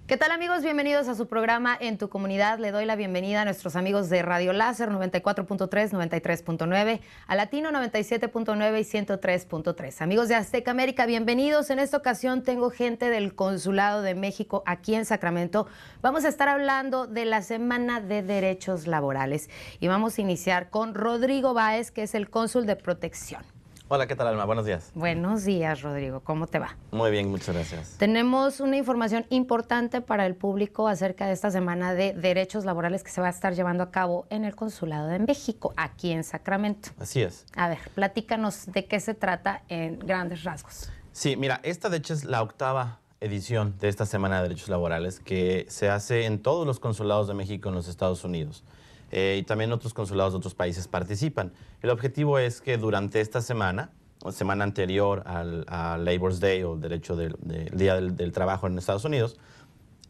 ¿Qué tal, amigos? Bienvenidos a su programa En tu Comunidad. Le doy la bienvenida a nuestros amigos de Radio Láser 94.3, 93.9, a Latino 97.9 y 103.3. Amigos de Azteca América, bienvenidos. En esta ocasión tengo gente del Consulado de México aquí en Sacramento. Vamos a estar hablando de la Semana de Derechos Laborales y vamos a iniciar con Rodrigo Báez, que es el cónsul de protección. Hola, ¿qué tal, Alma? Buenos días. Buenos días, Rodrigo. ¿Cómo te va? Muy bien, muchas gracias. Tenemos una información importante para el público acerca de esta semana de derechos laborales que se va a estar llevando a cabo en el Consulado de México, aquí en Sacramento. Así es. A ver, platícanos de qué se trata en grandes rasgos. Sí, mira, esta de hecho es la 8ª edición de esta Semana de Derechos Laborales que se hace en todos los consulados de México en los Estados Unidos. Y también otros consulados de otros países participan. El objetivo es que durante esta semana, o semana anterior a Labor's Day o el derecho del Día del Trabajo en Estados Unidos,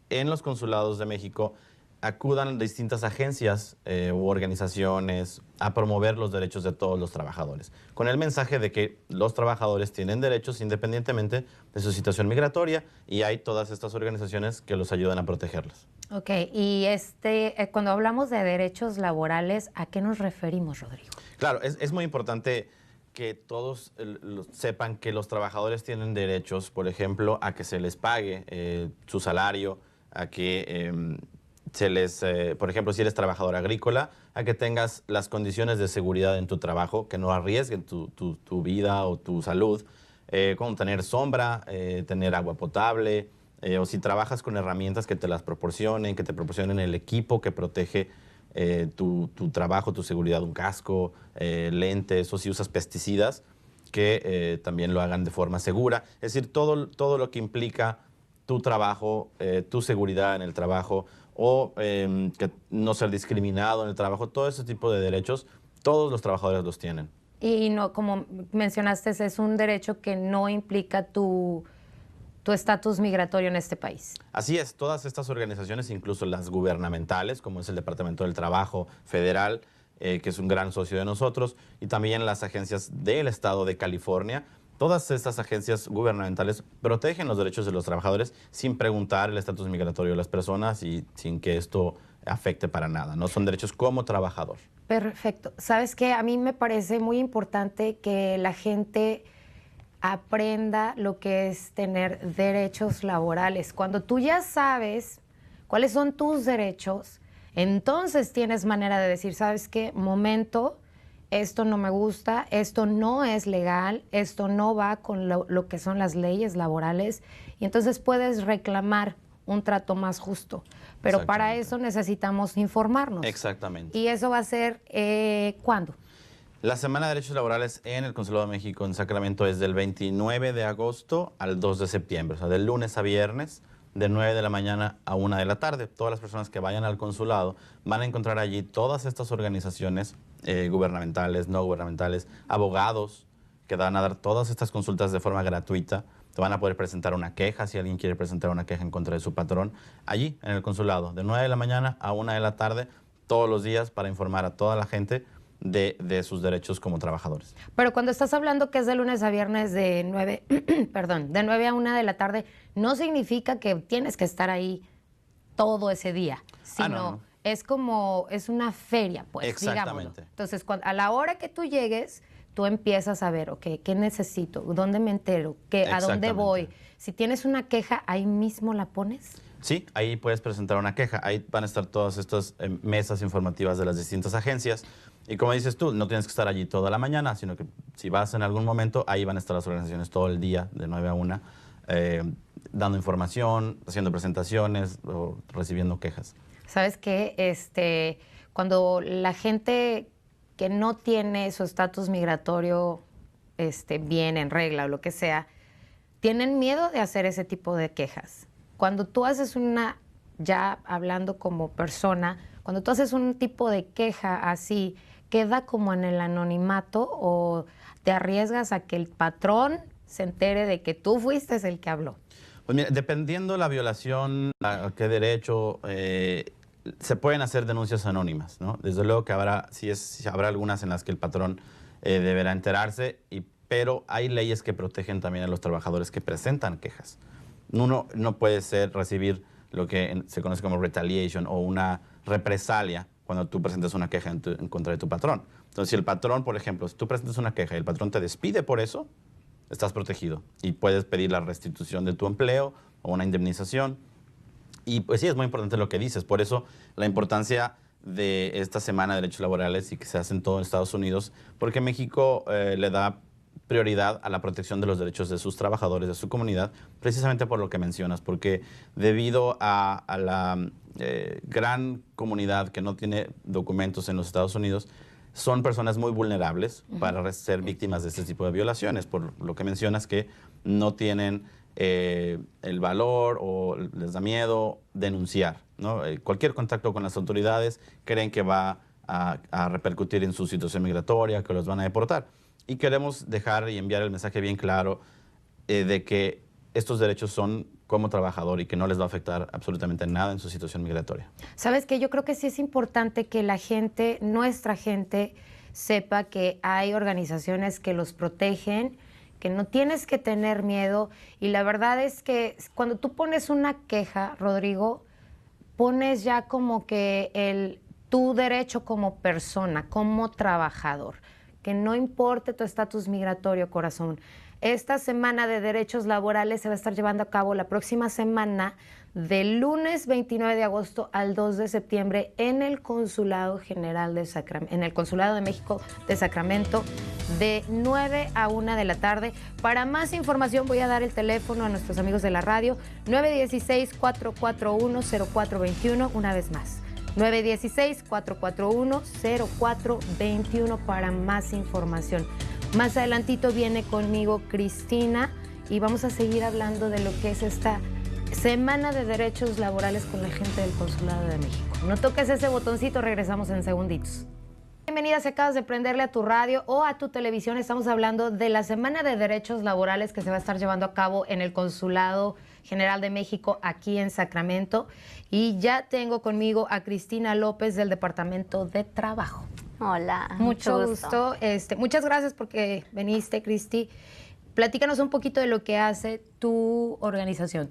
en los consulados de México acudan distintas agencias u organizaciones a promover los derechos de todos los trabajadores, con el mensaje de que los trabajadores tienen derechos independientemente de su situación migratoria y hay todas estas organizaciones que los ayudan a protegerlos. Ok, y cuando hablamos de derechos laborales, ¿a qué nos referimos, Rodrigo? Claro, es muy importante que todos sepan que los trabajadores tienen derechos, por ejemplo, a que se les pague su salario, a que se les, por ejemplo, si eres trabajador agrícola, a que tengas las condiciones de seguridad en tu trabajo, que no arriesguen tu vida o tu salud, como tener sombra, tener agua potable, o si trabajas con herramientas que te las proporcionen, que te proporcionen el equipo que protege tu trabajo, tu seguridad, un casco, lentes, o si usas pesticidas, que también lo hagan de forma segura. Es decir, todo lo que implica tu trabajo, tu seguridad en el trabajo, o que no ser discriminado en el trabajo, todo ese tipo de derechos, todos los trabajadores los tienen. Y no, como mencionaste, es un derecho que no implica tu estatus migratorio en este país. Así es, todas estas organizaciones, incluso las gubernamentales, como es el Departamento del Trabajo Federal, que es un gran socio de nosotros, y también las agencias del Estado de California, todas estas agencias gubernamentales protegen los derechos de los trabajadores sin preguntar el estatus migratorio de las personas y sin que esto afecte para nada, ¿no? Son derechos como trabajador. Perfecto. ¿Sabes qué? A mí me parece muy importante que la gente aprenda lo que es tener derechos laborales. Cuando tú ya sabes cuáles son tus derechos, entonces tienes manera de decir, ¿sabes qué? Momento, esto no me gusta, esto no es legal, esto no va con lo que son las leyes laborales, y entonces puedes reclamar un trato más justo. Pero para eso necesitamos informarnos. Exactamente. ¿Y eso va a ser cuándo? La Semana de Derechos Laborales en el Consulado de México en Sacramento es del 29 de agosto al 2 de septiembre, o sea, de lunes a viernes, de 9 de la mañana a 1 de la tarde. Todas las personas que vayan al consulado van a encontrar allí todas estas organizaciones gubernamentales, no gubernamentales, abogados que van a dar todas estas consultas de forma gratuita. Te van a poder presentar una queja si alguien quiere presentar una queja en contra de su patrón, allí en el consulado, de 9 de la mañana a 1 de la tarde, todos los días, para informar a toda la gente de sus derechos como trabajadores. Pero cuando estás hablando que es de lunes a viernes de 9, de 9 a 1 de la tarde, no significa que tienes que estar ahí todo ese día, sino es como, es una feria, pues, digámoslo. Entonces, a la hora que tú llegues, tú empiezas a ver, ok, ¿qué necesito? ¿Dónde me entero? ¿A dónde voy? Si tienes una queja, ¿ahí mismo la pones? Sí, ahí puedes presentar una queja. Ahí van a estar todas estas mesas informativas de las distintas agencias. Y como dices tú, no tienes que estar allí toda la mañana, sino que si vas en algún momento, ahí van a estar las organizaciones todo el día, de 9 a 1, dando información, haciendo presentaciones o recibiendo quejas. ¿Sabes qué? Cuando la gente que no tiene su estatus migratorio bien, en regla o lo que sea, tienen miedo de hacer ese tipo de quejas. Cuando tú haces ya hablando como persona, cuando tú haces un tipo de queja así, ¿queda como en el anonimato o te arriesgas a que el patrón se entere de que tú fuiste el que habló? Pues mira, dependiendo la violación, a qué derecho, se pueden hacer denuncias anónimas, ¿no? Desde luego que habrá algunas en las que el patrón deberá enterarse, pero hay leyes que protegen también a los trabajadores que presentan quejas. Uno no puede recibir lo que se conoce como retaliation o una represalia cuando tú presentas una queja en contra de tu patrón. Entonces, si el patrón, por ejemplo, si tú presentas una queja y el patrón te despide por eso, estás protegido y puedes pedir la restitución de tu empleo o una indemnización. Y pues sí, es muy importante lo que dices. Por eso la importancia de esta Semana de Derechos Laborales y que se hace en todo Estados Unidos, porque México le da prioridad a la protección de los derechos de sus trabajadores, de su comunidad, precisamente por lo que mencionas, porque debido a la gran comunidad que no tiene documentos en los Estados Unidos, son personas muy vulnerables para ser víctimas de este tipo de violaciones, por lo que mencionas que no tienen el valor o les da miedo denunciar, ¿no? Cualquier contacto con las autoridades creen que va a repercutir en su situación migratoria, que los van a deportar. Y queremos dejar y enviar el mensaje bien claro de que estos derechos son como trabajador y que no les va a afectar absolutamente nada en su situación migratoria. ¿Sabes qué? Yo creo que sí es importante que la gente, nuestra gente, sepa que hay organizaciones que los protegen, que no tienes que tener miedo. Y la verdad es que cuando tú pones una queja, Rodrigo, pones ya como que tu derecho como persona, como trabajador, que no importe tu estatus migratorio, corazón. Esta semana de derechos laborales se va a estar llevando a cabo la próxima semana, del lunes 29 de agosto al 2 de septiembre en el Consulado General de Sacramento, en el Consulado de México de Sacramento, de 9 a 1 de la tarde. Para más información voy a dar el teléfono a nuestros amigos de la radio, 916-441-0421, una vez más. 916-441-0421 para más información. Más adelantito viene conmigo Cristina y vamos a seguir hablando de lo que es esta Semana de Derechos Laborales con la gente del Consulado de México. No toques ese botoncito, regresamos en segunditos. Bienvenida, si acabas de prenderle a tu radio o a tu televisión, estamos hablando de la Semana de Derechos Laborales que se va a estar llevando a cabo en el Consulado General de México aquí en Sacramento. Y ya tengo conmigo a Cristina López del Departamento de Trabajo. Hola, Mucho gusto. Muchas gracias porque viniste, Cristi. Platícanos un poquito de lo que hace tu organización.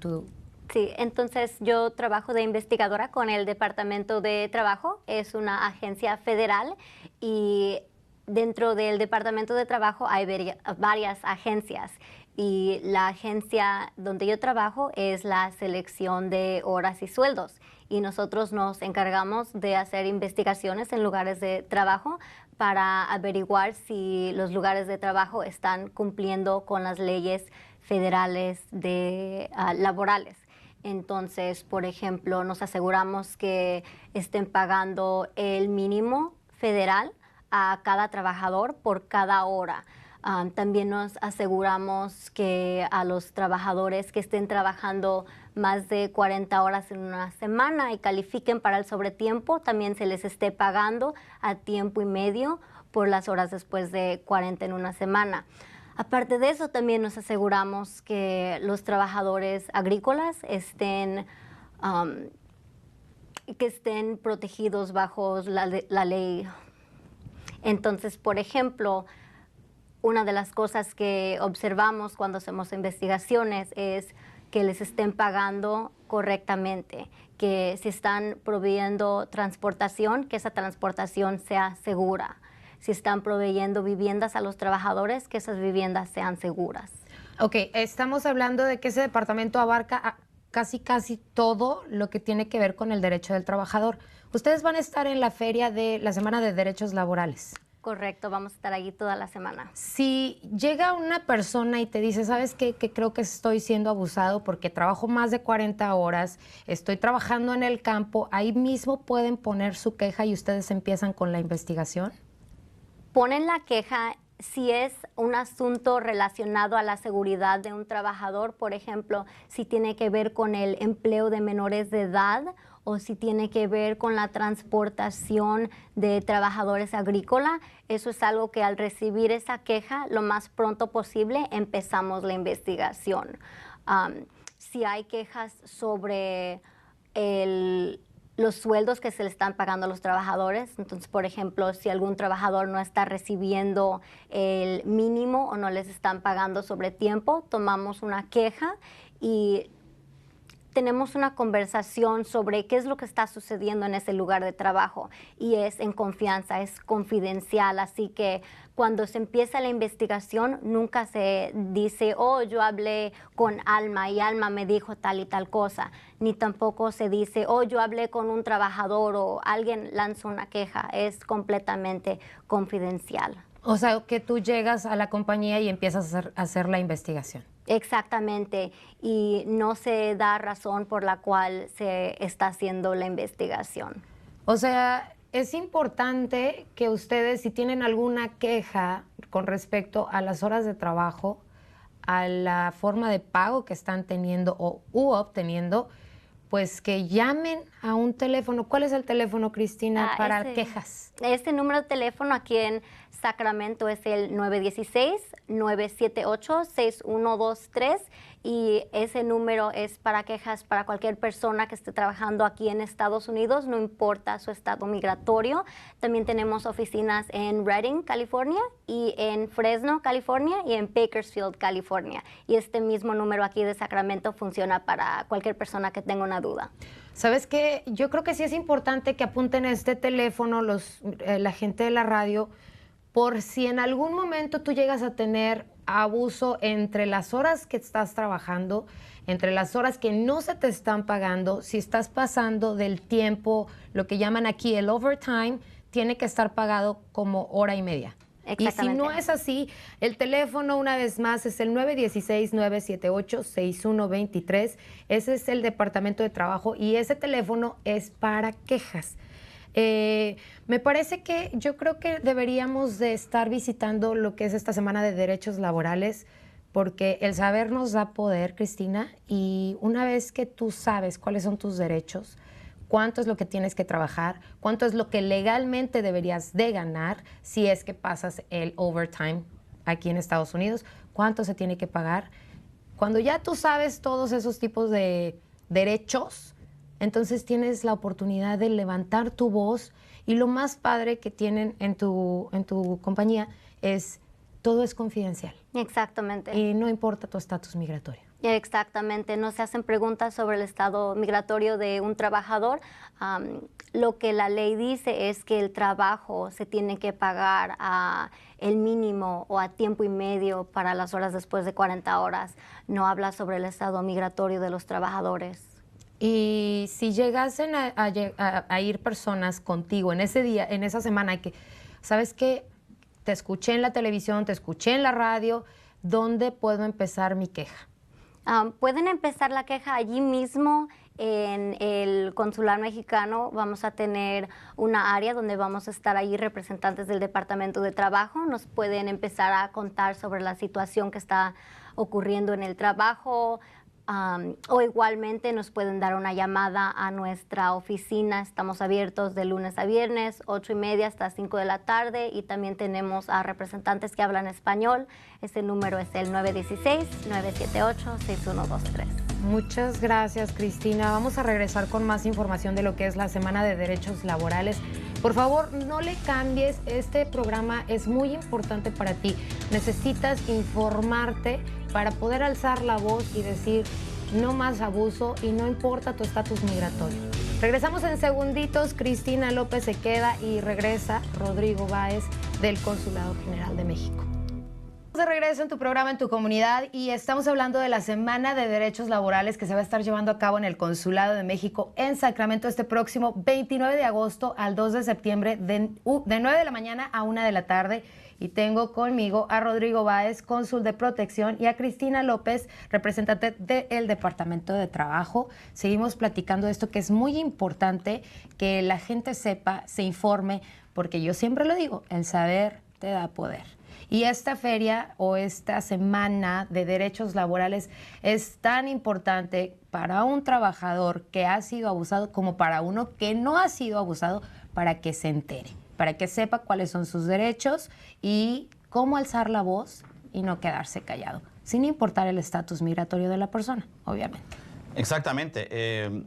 Sí, entonces yo trabajo de investigadora con el Departamento de Trabajo. Es una agencia federal y dentro del Departamento de Trabajo hay varias agencias. Y la agencia donde yo trabajo es la selección de horas y sueldos. Y nosotros nos encargamos de hacer investigaciones en lugares de trabajo para averiguar si los lugares de trabajo están cumpliendo con las leyes federales laborales. Entonces, por ejemplo, nos aseguramos que estén pagando el mínimo federal a cada trabajador por cada hora. También nos aseguramos que a los trabajadores que estén trabajando más de 40 horas en una semana y califiquen para el sobretiempo, también se les esté pagando a tiempo y medio por las horas después de 40 en una semana. Aparte de eso, también nos aseguramos que los trabajadores agrícolas estén protegidos bajo la ley. Entonces, por ejemplo, una de las cosas que observamos cuando hacemos investigaciones es que les estén pagando correctamente, que si están proveyendo transportación, que esa transportación sea segura. Si están proveyendo viviendas a los trabajadores, que esas viviendas sean seguras. Ok, estamos hablando de que ese departamento abarca casi todo lo que tiene que ver con el derecho del trabajador. Ustedes van a estar en la feria de la Semana de Derechos Laborales. Correcto, vamos a estar allí toda la semana. Si llega una persona y te dice, ¿sabes qué? Que creo que estoy siendo abusado porque trabajo más de 40 horas, estoy trabajando en el campo, ahí mismo pueden poner su queja y ustedes empiezan con la investigación. Ponen la queja si es un asunto relacionado a la seguridad de un trabajador, por ejemplo, si tiene que ver con el empleo de menores de edad o si tiene que ver con la transportación de trabajadores agrícolas. Eso es algo que al recibir esa queja, lo más pronto posible, empezamos la investigación. Si hay quejas sobre los sueldos que se le están pagando a los trabajadores, entonces, por ejemplo, si algún trabajador no está recibiendo el mínimo o no les están pagando sobre tiempo, tomamos una queja y tenemos una conversación sobre qué es lo que está sucediendo en ese lugar de trabajo y es en confianza, es confidencial, así que cuando se empieza la investigación nunca se dice, oh, yo hablé con Alma y Alma me dijo tal y tal cosa, ni tampoco se dice, oh, yo hablé con un trabajador o alguien lanzó una queja, es confidencial. O sea, que tú llegas a la compañía y empiezas a hacer la investigación. Exactamente, y no se da razón por la cual se está haciendo la investigación. O sea, es importante que ustedes, si tienen alguna queja con respecto a las horas de trabajo, a la forma de pago que están teniendo u obteniendo, pues que llamen a un teléfono. ¿Cuál es el teléfono, Cristina, para quejas? Este número de teléfono aquí en Sacramento es el 916-978-6123 y ese número es para quejas para cualquier persona que esté trabajando aquí en Estados Unidos, no importa su estado migratorio. También tenemos oficinas en Redding, California, y en Fresno, California, y en Bakersfield, California. Y este mismo número aquí de Sacramento funciona para cualquier persona que tenga una duda. ¿Sabes qué? Yo creo que sí es importante que apunten a este teléfono la gente de la radio, por si en algún momento tú llegas a tener abuso entre las horas que estás trabajando, entre las horas que no se te están pagando, si estás pasando del tiempo, lo que llaman aquí el overtime, tiene que estar pagado como hora y media. Y si no es así, el teléfono una vez más es el 916-978-6123. Ese es el Departamento de Trabajo y ese teléfono es para quejas. Me parece que yo creo que deberíamos de estar visitando lo que es esta semana de derechos laborales, porque el saber nos da poder, Cristina, y una vez que tú sabes cuáles son tus derechos, cuánto es lo que tienes que trabajar, cuánto es lo que legalmente deberías de ganar si es que pasas el overtime aquí en Estados Unidos, cuánto se tiene que pagar. Cuando ya tú sabes todos esos tipos de derechos, entonces tienes la oportunidad de levantar tu voz y lo más padre que tienen en tu compañía es todo es confidencial. Exactamente. Y no importa tu estatus migratorio. Exactamente, no se hacen preguntas sobre el estado migratorio de un trabajador. Lo que la ley dice es que el trabajo se tiene que pagar a el mínimo o a tiempo y medio para las horas después de 40 horas. No habla sobre el estado migratorio de los trabajadores. Y si llegasen a ir personas contigo en ese día, en esa semana, que, ¿sabes qué? Te escuché en la televisión, te escuché en la radio, ¿dónde puedo empezar mi queja? Pueden empezar la queja allí mismo en el Consulado Mexicano. Vamos a tener una área donde vamos a estar ahí representantes del Departamento de Trabajo. Nos pueden empezar a contar sobre la situación que está ocurriendo en el trabajo. O igualmente nos pueden dar una llamada a nuestra oficina. Estamos abiertos de lunes a viernes, 8:30 hasta 5 de la tarde, y también tenemos a representantes que hablan español. Ese número es el 916-978-6123. Muchas gracias, Cristina. Vamos a regresar con más información de lo que es la Semana de Derechos Laborales. Por favor, no le cambies. Este programa es muy importante para ti. Necesitas informarte para poder alzar la voz y decir no más abuso y no importa tu estatus migratorio. Regresamos en segunditos. Cristina López se queda y regresa Rodrigo Báez del Consulado General de México. De regreso en tu programa, en tu comunidad, y estamos hablando de la Semana de Derechos Laborales que se va a estar llevando a cabo en el Consulado de México en Sacramento este próximo 29 de agosto al 2 de septiembre de 9 de la mañana a 1 de la tarde. Y tengo conmigo a Rodrigo Báez, cónsul de protección, y a Cristina López, representante del Departamento de Trabajo. Seguimos platicando de esto que es muy importante, que la gente sepa, se informe, porque yo siempre lo digo, el saber te da poder. Y esta feria o esta semana de derechos laborales es tan importante para un trabajador que ha sido abusado como para uno que no ha sido abusado, para que se entere, para que sepa cuáles son sus derechos y cómo alzar la voz y no quedarse callado, sin importar el estatus migratorio de la persona, obviamente. Exactamente.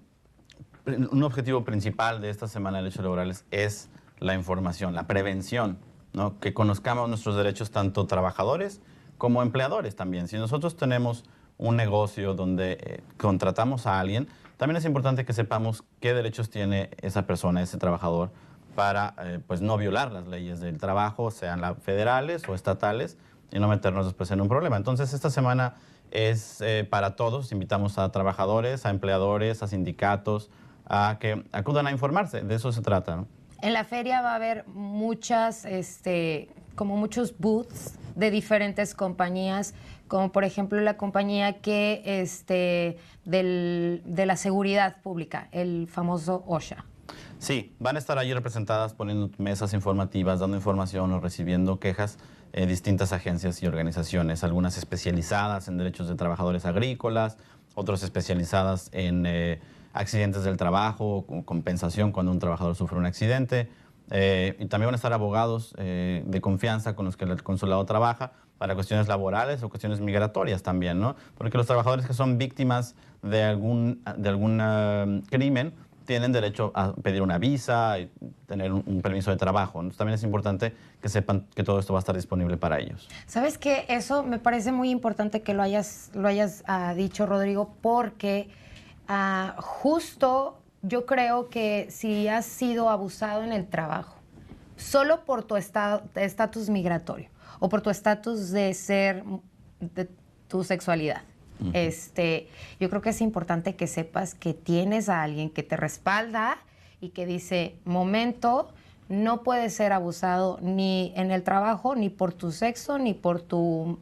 Un objetivo principal de esta Semana de Derechos Laborales es la información, la prevención, ¿no? Que conozcamos nuestros derechos tanto trabajadores como empleadores también. Si nosotros tenemos un negocio donde contratamos a alguien, también es importante que sepamos qué derechos tiene esa persona, ese trabajador, para pues no violar las leyes del trabajo, sean federales o estatales, y no meternos después en un problema. Entonces, esta semana es para todos. Invitamos a trabajadores, a empleadores, a sindicatos, a que acudan a informarse. De eso se trata, ¿no? En la feria va a haber muchos booths de diferentes compañías, como por ejemplo la compañía de la seguridad pública, el famoso OSHA. Sí, van a estar allí representadas poniendo mesas informativas, dando información o recibiendo quejas distintas agencias y organizaciones, algunas especializadas en derechos de trabajadores agrícolas, otras especializadas en accidentes del trabajo, compensación cuando un trabajador sufre un accidente. Y también van a estar abogados de confianza con los que el consulado trabaja para cuestiones laborales o cuestiones migratorias también, ¿no? Porque los trabajadores que son víctimas de algún crimen tienen derecho a pedir una visa y tener un permiso de trabajo. Entonces, también es importante que sepan que todo esto va a estar disponible para ellos. ¿Sabes qué? Eso me parece muy importante que lo hayas dicho, Rodrigo, porque justo yo creo que si has sido abusado en el trabajo, solo por tu estatus migratorio o por tu estatus de tu sexualidad, yo creo que es importante que sepas que tienes a alguien que te respalda y que dice, momento, no puedes ser abusado ni en el trabajo, ni por tu sexo, ni por tu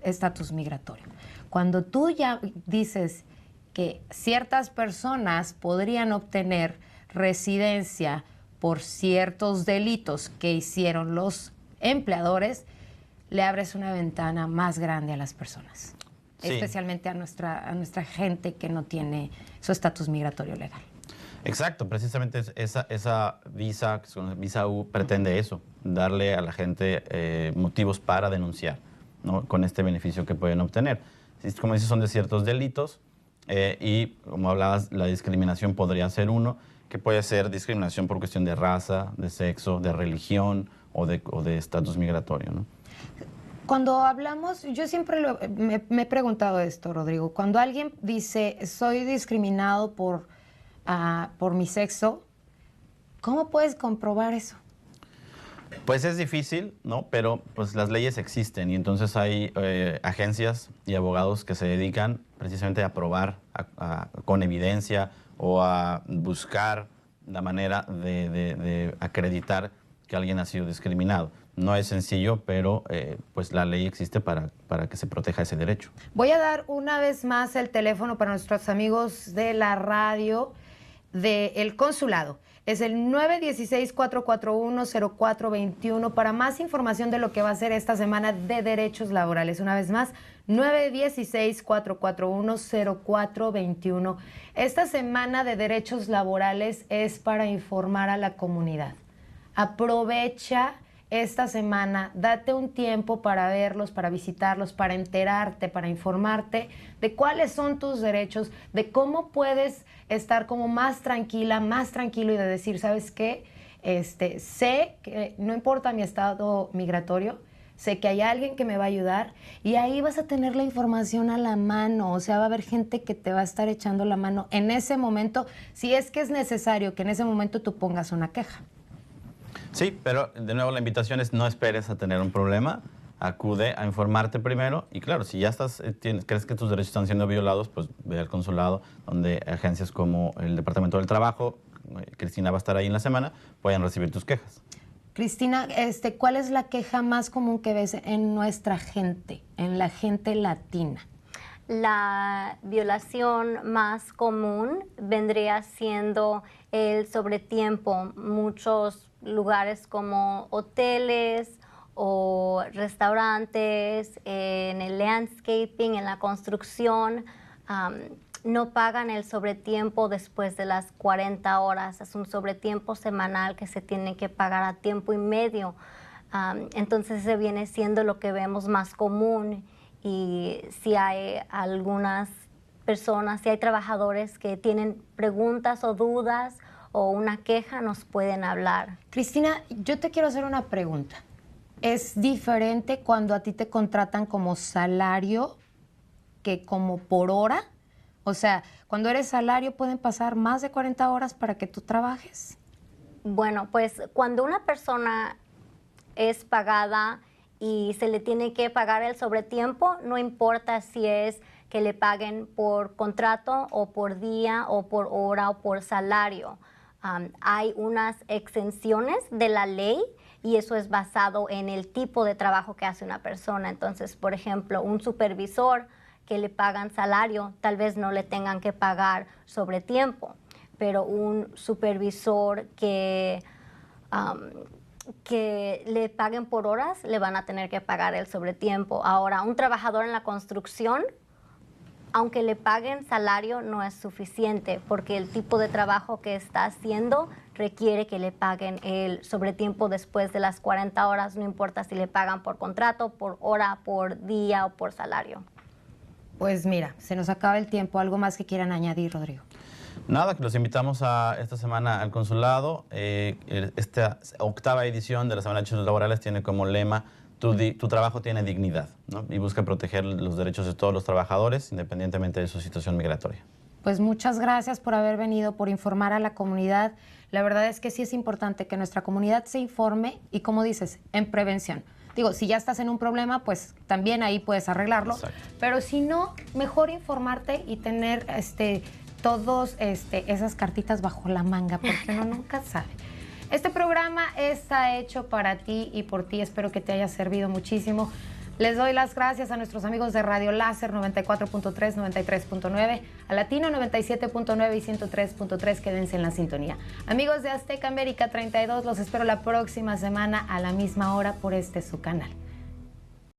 estatus migratorio. Cuando tú ya dices que ciertas personas podrían obtener residencia por ciertos delitos que hicieron los empleadores, le abres una ventana más grande a las personas. Sí. Especialmente a nuestra gente que no tiene su estatus migratorio legal. Exacto, precisamente esa visa, visa U, pretende eso, darle a la gente motivos para denunciar, ¿no? Con este beneficio que pueden obtener. Como dices, son de ciertos delitos y, como hablabas, la discriminación podría ser uno, que puede ser discriminación por cuestión de raza, de sexo, de religión o de estatus migratorio, ¿no? Cuando hablamos, yo siempre me he preguntado esto, Rodrigo. Cuando alguien dice, soy discriminado por mi sexo, ¿cómo puedes comprobar eso? Pues es difícil, ¿no? Pero pues las leyes existen y entonces hay agencias y abogados que se dedican precisamente a probar con evidencia o a buscar la manera de acreditar que alguien ha sido discriminado. No es sencillo, pero pues la ley existe para que se proteja ese derecho. Voy a dar una vez más el teléfono para nuestros amigos de la radio del consulado. Es el 916-441-0421 para más información de lo que va a ser esta semana de derechos laborales. Una vez más, 916-441-0421. Esta semana de derechos laborales es para informar a la comunidad. Aprovecha esta semana, date un tiempo para verlos, para visitarlos, para enterarte, para informarte de cuáles son tus derechos, de cómo puedes estar como más tranquila, más tranquilo y de decir, ¿sabes qué? Sé que no importa mi estado migratorio, sé que hay alguien que me va a ayudar y ahí vas a tener la información a la mano, o sea, va a haber gente que te va a estar echando la mano en ese momento, si es que es necesario que en ese momento tú pongas una queja. Sí, pero de nuevo la invitación es no esperes a tener un problema, acude a informarte primero y claro, si ya crees que tus derechos están siendo violados, pues ve al consulado donde agencias como el Departamento del Trabajo, Cristina va a estar ahí en la semana, pueden recibir tus quejas. Cristina, ¿cuál es la queja más común que ves en nuestra gente, en la gente latina? La violación más común vendría siendo el sobretiempo. Muchos lugares como hoteles o restaurantes, en el landscaping, en la construcción, no pagan el sobretiempo después de las 40 horas. Es un sobretiempo semanal que se tiene que pagar a tiempo y medio. Entonces, ese viene siendo lo que vemos más común. Y si hay algunas personas, si hay trabajadores que tienen preguntas o dudas o una queja, nos pueden hablar. Cristina, yo te quiero hacer una pregunta. ¿Es diferente cuando a ti te contratan como salario que como por hora? O sea, cuando eres salario pueden pasar más de 40 horas para que tú trabajes. Bueno, pues cuando una persona es pagada y se le tiene que pagar el sobretiempo, no importa si es que le paguen por contrato o por día o por hora o por salario. Hay unas exenciones de la ley y eso es basado en el tipo de trabajo que hace una persona. Entonces, por ejemplo, un supervisor que le pagan salario, tal vez no le tengan que pagar sobretiempo, pero un supervisor que le paguen por horas, le van a tener que pagar el sobretiempo. Ahora, un trabajador en la construcción, aunque le paguen salario, no es suficiente porque el tipo de trabajo que está haciendo requiere que le paguen el sobretiempo después de las 40 horas, no importa si le pagan por contrato, por hora, por día o por salario. Pues mira, se nos acaba el tiempo. ¿Algo más que quieran añadir, Rodrigo? Nada, que los invitamos a esta semana al consulado. Esta 8ª edición de la Semana de Derechos Laborales tiene como lema tu trabajo tiene dignidad, ¿no? Y busca proteger los derechos de todos los trabajadores, independientemente de su situación migratoria. Pues muchas gracias por haber venido, por informar a la comunidad. La verdad es que sí es importante que nuestra comunidad se informe y, como dices, en prevención. Digo, si ya estás en un problema, pues también ahí puedes arreglarlo. Exacto. Pero si no, mejor informarte y tener todos esas cartitas bajo la manga, porque uno nunca sabe. Este programa está hecho para ti y por ti. Espero que te haya servido muchísimo. Les doy las gracias a nuestros amigos de Radio Láser 94.3, 93.9, a Latino 97.9 y 103.3. Quédense en la sintonía. Amigos de Azteca América 32, los espero la próxima semana a la misma hora por su canal.